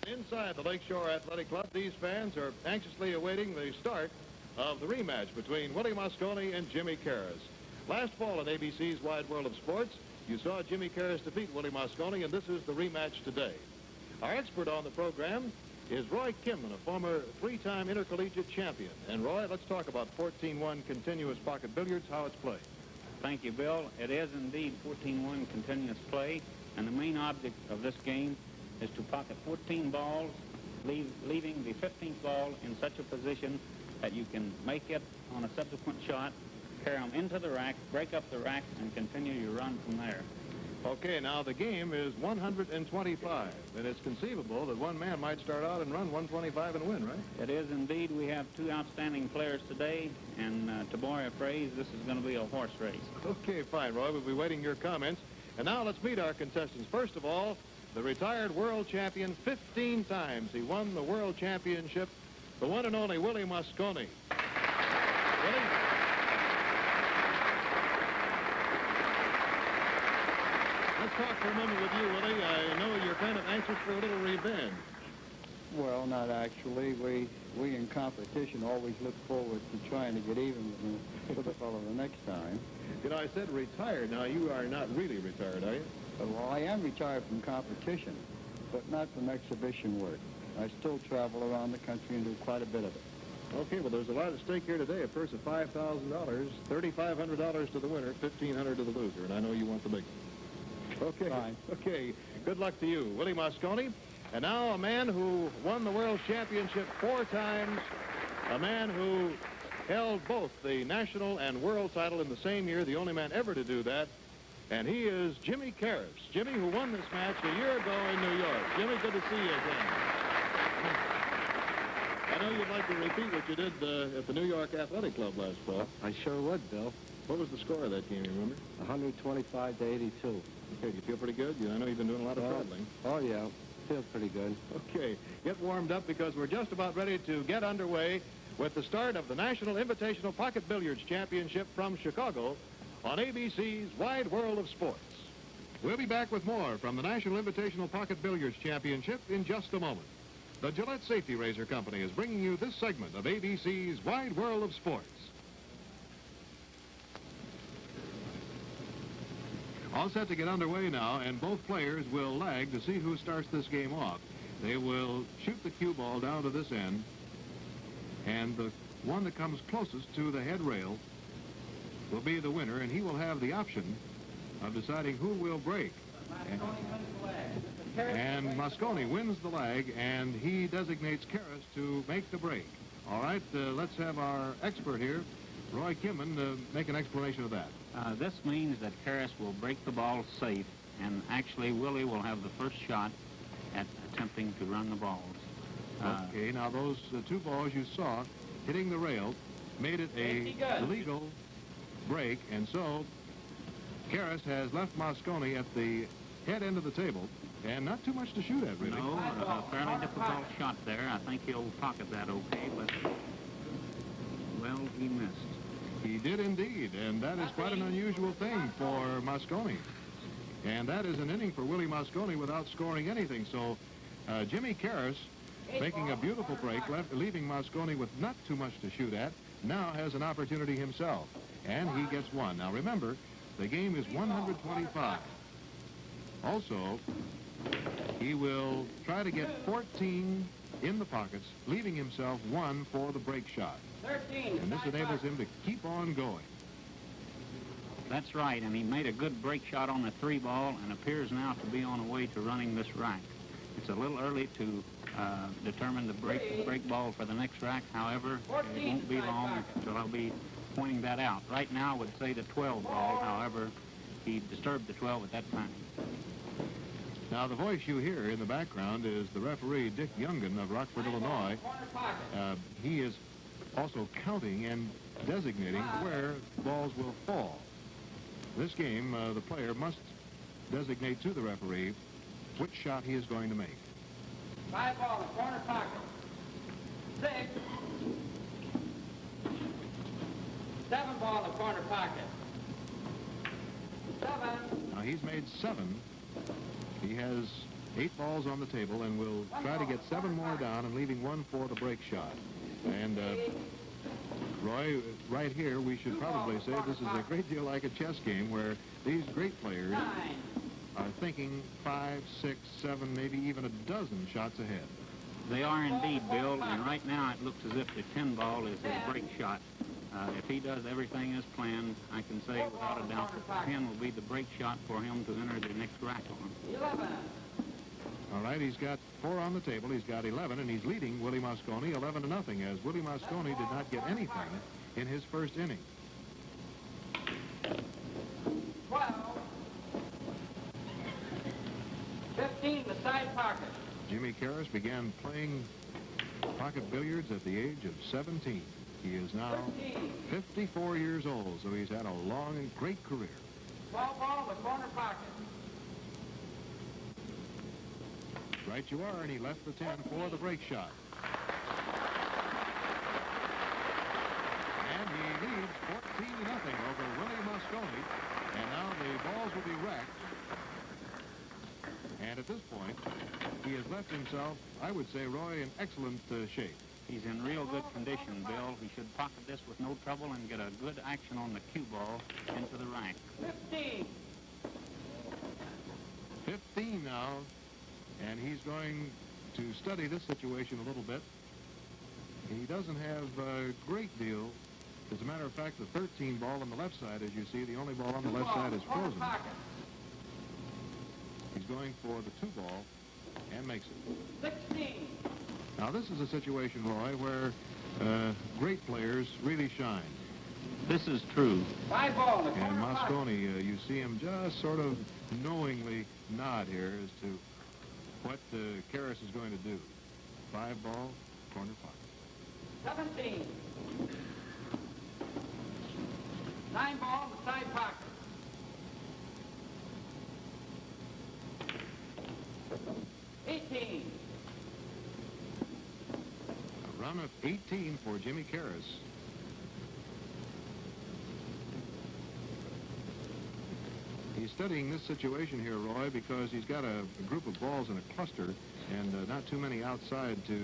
Inside the Lakeshore Athletic Club, these fans are anxiously awaiting the start of the rematch between Willie Mosconi and Jimmy Karras. Last fall on ABC's Wide World of Sports, you saw Jimmy Karras defeat Willie Mosconi, and this is the rematch today. Our expert on the program is Roy Kimman, a former three-time intercollegiate champion. And Roy, let's talk about 14-1 continuous pocket billiards, how it's played. Thank you, Bill. It is indeed 14-1 continuous play, and the main object of this game is to pocket 14 balls, leaving the 15th ball in such a position that you can make it on a subsequent shot, carry them into the rack, break up the rack, and continue your run from there. Okay, now the game is 125, and it's conceivable that one man might start out and run 125 and win, right? It is indeed. We have two outstanding players today, and to borrow a phrase, this is going to be a horse race. Okay, fine, Roy. We'll be waiting your comments. And now let's meet our contestants. First of all, the retired world champion 15 times. He won the world championship, the one and only Willie Mosconi. Willie? Let's talk for a moment with you, Willie. I know you're kind of anxious for a little revenge. Well, not actually. We in competition always look forward to trying to get even with the fellow the next time. You know, I said retired. Now, you are not really retired, are you? Well, I am retired from competition, but not from exhibition work. I still travel around the country and do quite a bit of it. Okay, well, there's a lot at stake here today. A purse of $5,000, $3,500 to the winner, $1,500 to the loser, and I know you want the big one. Okay, fine. Okay, good luck to you, Willie Mosconi. And now a man who won the world championship 4 times, a man who held both the national and world title in the same year, the only man ever to do that, and he is Jimmy Karras. Jimmy, who won this match a year ago in New York. Jimmy, good to see you again. I know you'd like to repeat what you did at the New York Athletic Club last fall. I sure would, Bill. What was the score of that game, you remember? 125 to 82. Okay, do you feel pretty good? I know you've been doing a lot of traveling. Oh, yeah. Feels pretty good. Okay, get warmed up because we're just about ready to get underway with the start of the National Invitational Pocket Billiards Championship from Chicago on ABC's Wide World of Sports. We'll be back with more from the National Invitational Pocket Billiards Championship in just a moment. The Gillette Safety Razor Company is bringing you this segment of ABC's Wide World of Sports. All set to get underway now, and both players will lag to see who starts this game off. They will shoot the cue ball down to this end, and the one that comes closest to the head rail will be the winner, and he will have the option of deciding who will break. And Mosconi wins the lag, and he designates Karras to make the break. All right, let's have our expert here, Roy Kimman, make an explanation of that. This means that Karras will break the ball safe, and actually Willie will have the first shot at attempting to run the balls. Okay, now those 2 balls you saw hitting the rail made it a legal break, and so Karras has left Mosconi at the head end of the table, and not too much to shoot at, really. No, a fairly difficult shot there. I think he'll pocket that okay, but, well, he missed. He did indeed, and that is quite an unusual thing for Mosconi. And that is an inning for Willie Mosconi without scoring anything. So Jimmy Karras, making a beautiful break, leaving Mosconi with not too much to shoot at, now has an opportunity himself, and he gets one. Now remember, the game is 125. Also, he will try to get 14 in the pockets, leaving himself 1 for the break shot. 13. And this enables him to keep on going. That's right, and he made a good break shot on the 3 ball and appears now to be on the way to running this rack. It's a little early to determine the break ball for the next rack. However, it won't be long until I'll be pointing that out. Right now, I would say the 12 ball. However, he disturbed the 12 at that time. Now, the voice you hear in the background is the referee, Dick Youngin of Rockford, Illinois. He is also counting and designating where balls will fall. This game, the player must designate to the referee which shot he is going to make. 5 ball in corner pocket. 6. 7 ball in corner pocket. 7. Now, he's made 7. He has 8 balls on the table, and will try to get 7 more down and leaving 1 for the break shot. And Roy, right here, we should probably say this is a great deal like a chess game where these great players are thinking 5, 6, 7, maybe even a dozen shots ahead. They are indeed, Bill, and right now it looks as if the 10 ball is his break shot. If he does everything as planned, I can say without a doubt that the 10 will be the break shot for him to enter the next rack on. 11. All right, he's got 4 on the table. He's got 11, and he's leading Willie Mosconi 11-0, as Willie Mosconi did not get anything in his first inning. 12. 15, the side pocket. Jimmy Karras began playing pocket billiards at the age of 17. He is now 54 years old, so he's had a long and great career. 12 ball, the corner pocket. Right you are, and he left the 10 for the break shot. And he leads 14-0 over Willie Mosconi, and now the balls will be racked. And at this point, he has left himself, I would say, Roy, in excellent shape. He's in real good condition, Bill. He should pocket this with no trouble and get a good action on the cue ball into the rack. 15. 15 now, and he's going to study this situation a little bit. He doesn't have a great deal. As a matter of fact, the 13 ball on the left side, as you see, the only ball on the left side is frozen. He's going for the 2 ball and makes it. 16. Now, this is a situation, Roy, where great players really shine. This is true. 5 ball, the And corner pocket. Mosconi, you see him just sort of knowingly nod here as to what Karras is going to do. 5 ball, corner pocket. 17. 9 ball, the side pocket. 18. A run of 18 for Jimmy Karras. He's studying this situation here, Roy, because he's got a group of balls in a cluster and not too many outside to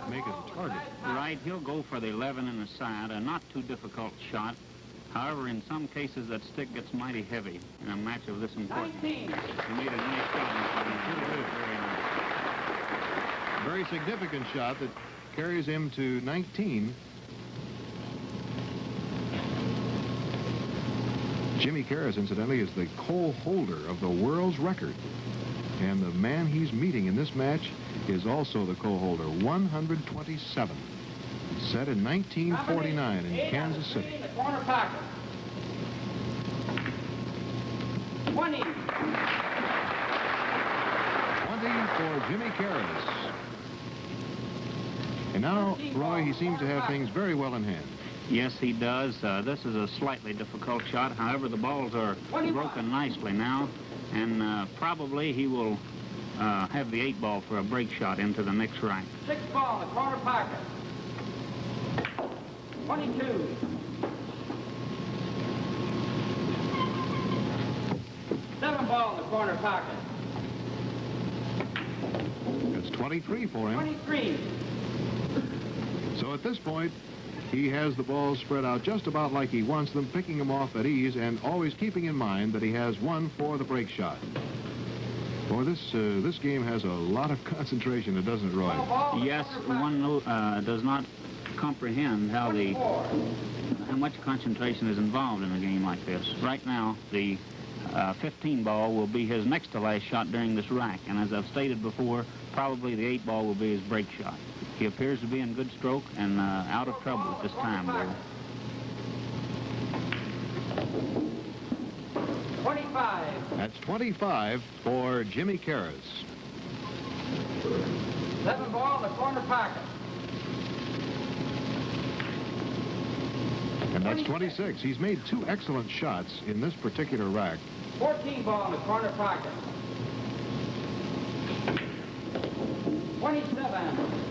make it a target. Right, he'll go for the 11 in the side, a not too difficult shot. However, in some cases, that stick gets mighty heavy in a match of this importance. 19. He made a nice shot. Very nice. Very significant shot that carries him to 19. Jimmy Karras, incidentally, is the co-holder of the world's record. And the man he's meeting in this match is also the co-holder, 127. Set in 1949 in Kansas City. In the corner pocket. 20. 20 for Jimmy Karras. And now, Roy, he seems to have things very well in hand. Yes, he does. This is a slightly difficult shot. However, the balls are broken nicely now, and probably he will have the 8 ball for a break shot into the next rack. 6 ball, the corner pocket. 22. 7 ball, the corner pocket. That's 23 for him. 23. So at this point, he has the balls spread out just about like he wants them, picking them off at ease and always keeping in mind that he has 1 for the break shot. Boy, this game has a lot of concentration, doesn't it, Roy? Yes, one does not comprehend how much concentration is involved in a game like this. Right now, the 15 ball will be his next to last shot during this rack, and as I've stated before, probably the 8 ball will be his break shot. He appears to be in good stroke and out of trouble at this time, Bill. 25. That's 25 for Jimmy Karras. 7 ball, the corner pocket. And that's 26. He's made 2 excellent shots in this particular rack. 14 ball, the corner pocket. 27.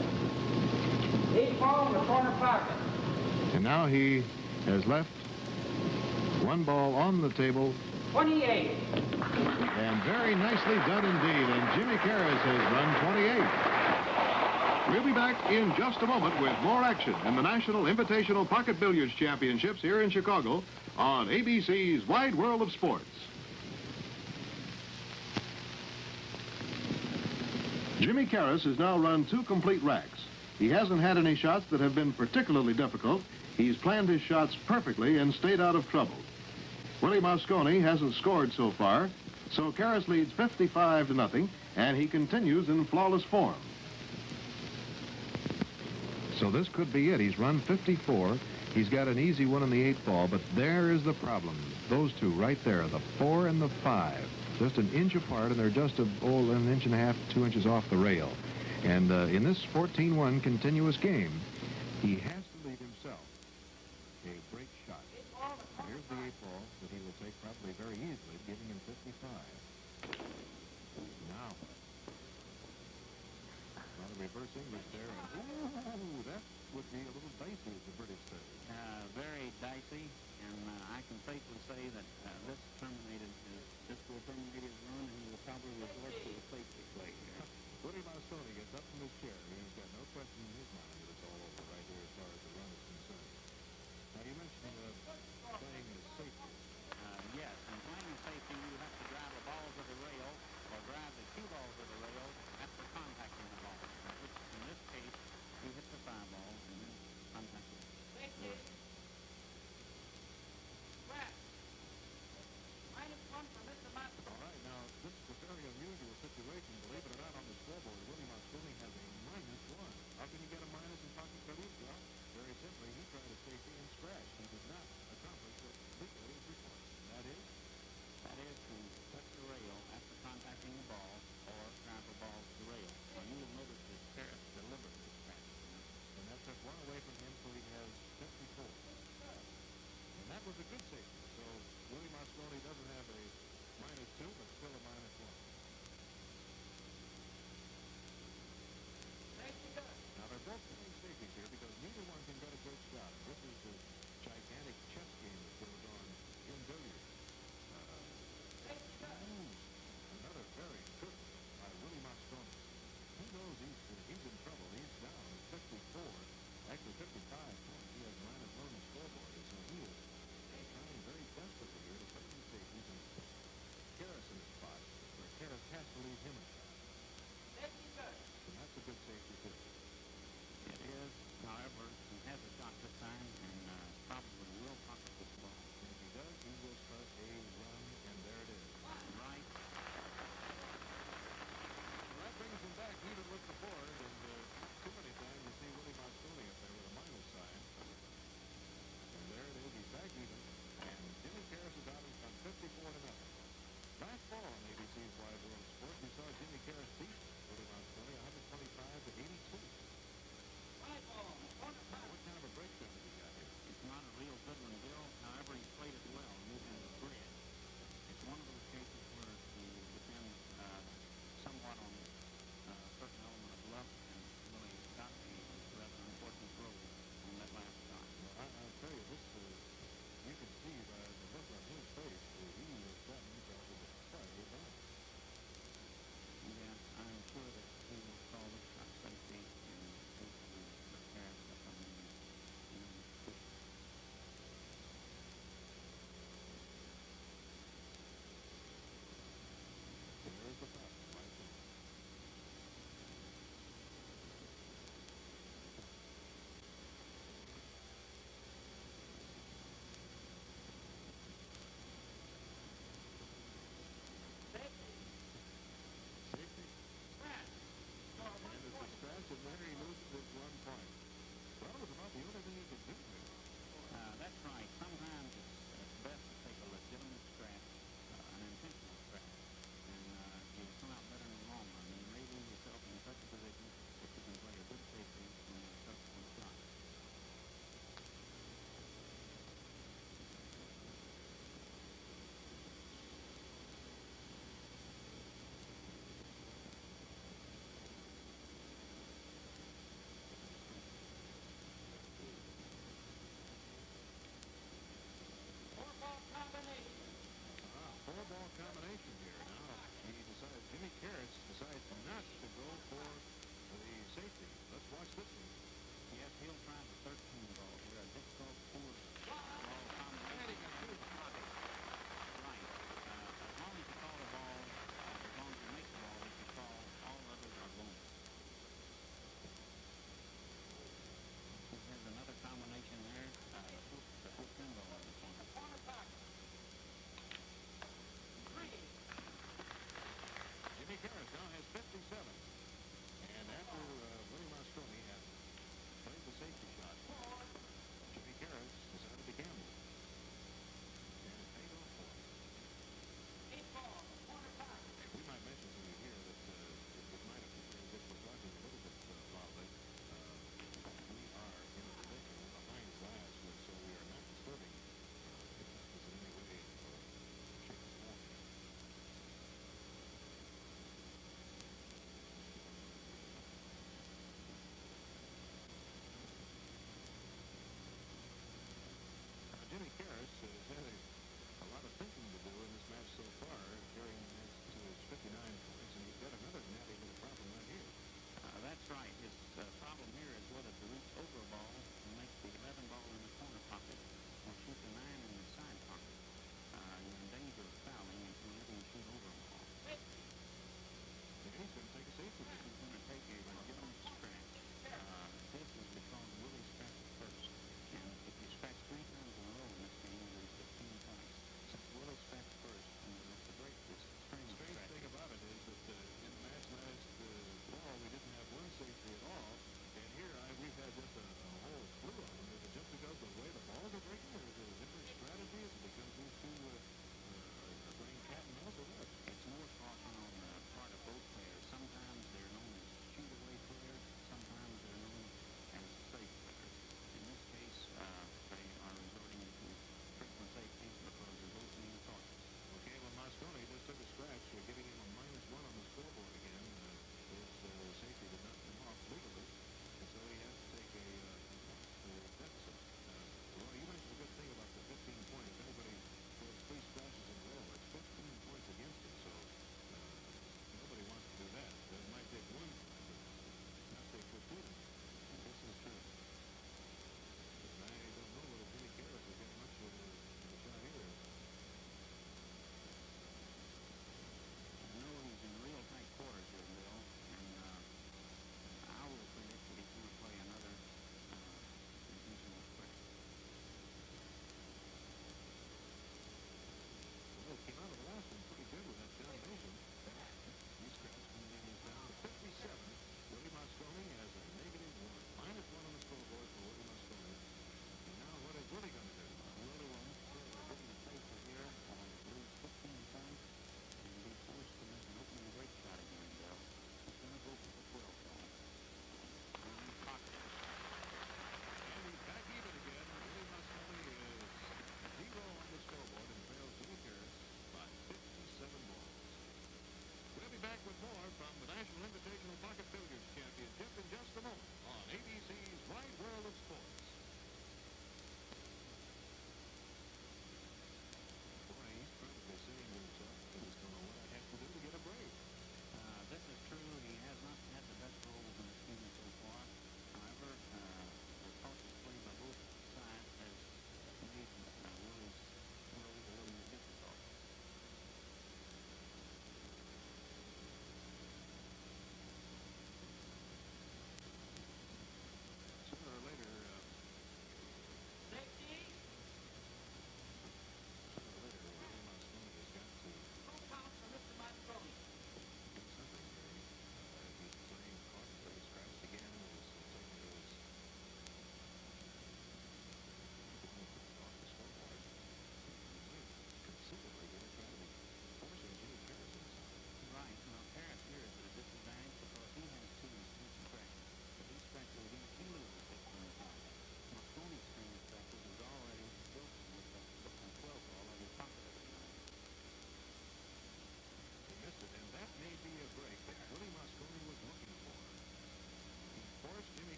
8 ball, the corner pocket. And now he has left 1 ball on the table. 28. And very nicely done indeed. And Jimmy Karras has run 28. We'll be back in just a moment with more action in the National Invitational Pocket Billiards Championships here in Chicago on ABC's Wide World of Sports. Jimmy Karras has now run 2 complete racks. He hasn't had any shots that have been particularly difficult. He's planned his shots perfectly and stayed out of trouble. Willie Mosconi hasn't scored so far, so Karras leads 55-0, and he continues in flawless form. So this could be it. He's run 54. He's got an easy one in the 8th ball, but there is the problem. Those two right there, the 4 and the 5, just an inch apart, and they're just an inch and a half, 2 inches off the rail. And in this 14-1 continuous game, he has to leave himself a break shot. Here's the 8th ball that he will take probably very easily, giving him 55. Now, the reverse English there, and ooh, that would be a little dicey, as the British say. Very dicey, and I can safely say that this will terminate his run, and he will probably resort to a safety play here. Willie Mosconi gets up from his chair. He's got no question in his mind that it's all over right here as far as the run is concerned. Now, you mentioned playing as safety. Yes, and playing as safety, you have to drive a ball to the rail or drive the cue ball to the rail after contacting the ball. Which, in this case, he hit the 5 ball and then contacted the rail. All right, now, this is a very unusual situation, believe it or not.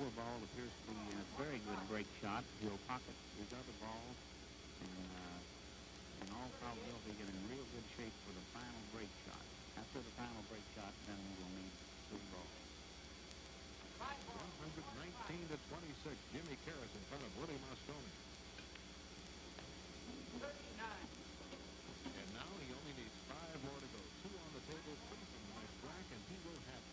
lower ball appears to be a very good break shot. He'll pocket his other balls, and in all probability get in real good shape for the final break shot. After the final break shot, then we'll need 3 balls. 119 to 26. Jimmy Karras in front of Willie Mosconi. 39. And now he only needs 5 more to go. 2 on the table, 3 from the next rack, and he will have it.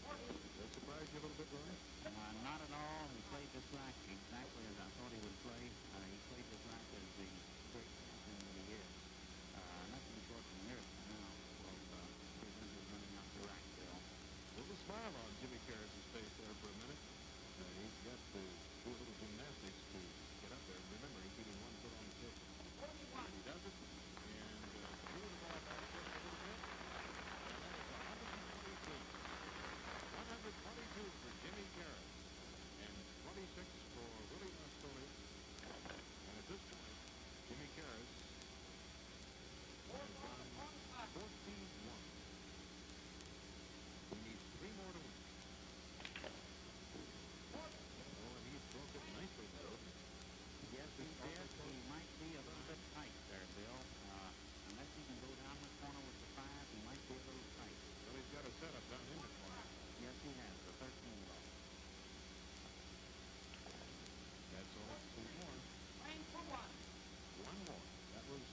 Does that surprise you a little bit, Roy? Not at all. He played this rack exactly as I thought he would play. He played this rack as the great champion that he is. Nothing short from miracle now will prevent his running out the rack, Bill. There's a smile on Jimmy Karras' face there for a minute. He's got to do a little gymnastics to get up there. Remember, he's keeping 1 foot on the table. And he does it, and threw the ball back just a little bit. And that is 122. 122 for Jimmy Karras. And 26 for Willie Mosconi. And at this point, Jimmy Karras has done 14-1. He needs 3 more to win. Oh, and he broke it nicely there. Yes, he did. He might be a little bit tight there, Bill. Unless he can go down the corner with the 5, he might be a little tight. Well, he's got a setup down in the corner. Yes, he has. The 13 ball. That's all. 2 more. Lane for 1. 1 more. That was...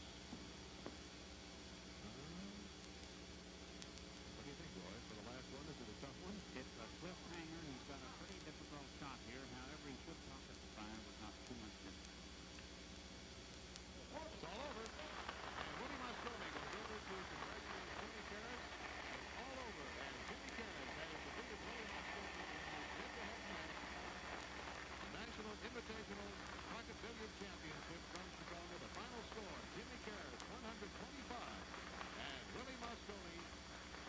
what do you think, Roy? For the last one, is it a tough one? It's a cliffhanger. He's got a pretty difficult shot here. However, he should pocket the 5 with not too much distance. It's all over. And Willie Mosconi goes over to congratulate Jimmy Karras. It's all over. And Jimmy Karras has defeated Willie Mosconi in his head-to-head match. The National Invitational Pocket Billiard Championship from Chicago. The final score, Jimmy Karras 125 and Willie Mosconi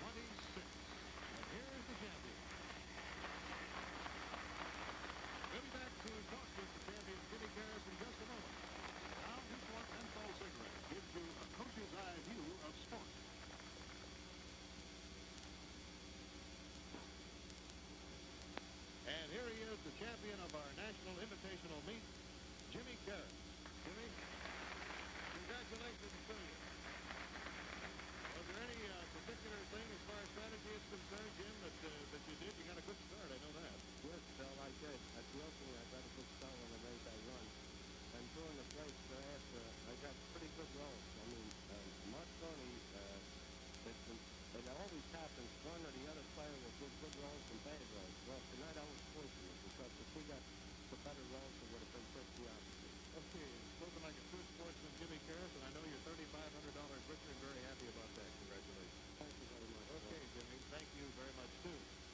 26. And here's the champion. We'll be back to talk with the champion Jimmy Karras in just a moment. Now, Newport Menthol Cigarette gives you a coach's eye view of sport. And here he is, the champion of our National Invitational Meet, Jimmy Karras. Jimmy, congratulations to you. Was there any particular thing as far as strategy is concerned, Jim, that you did? You got a good start, I know that.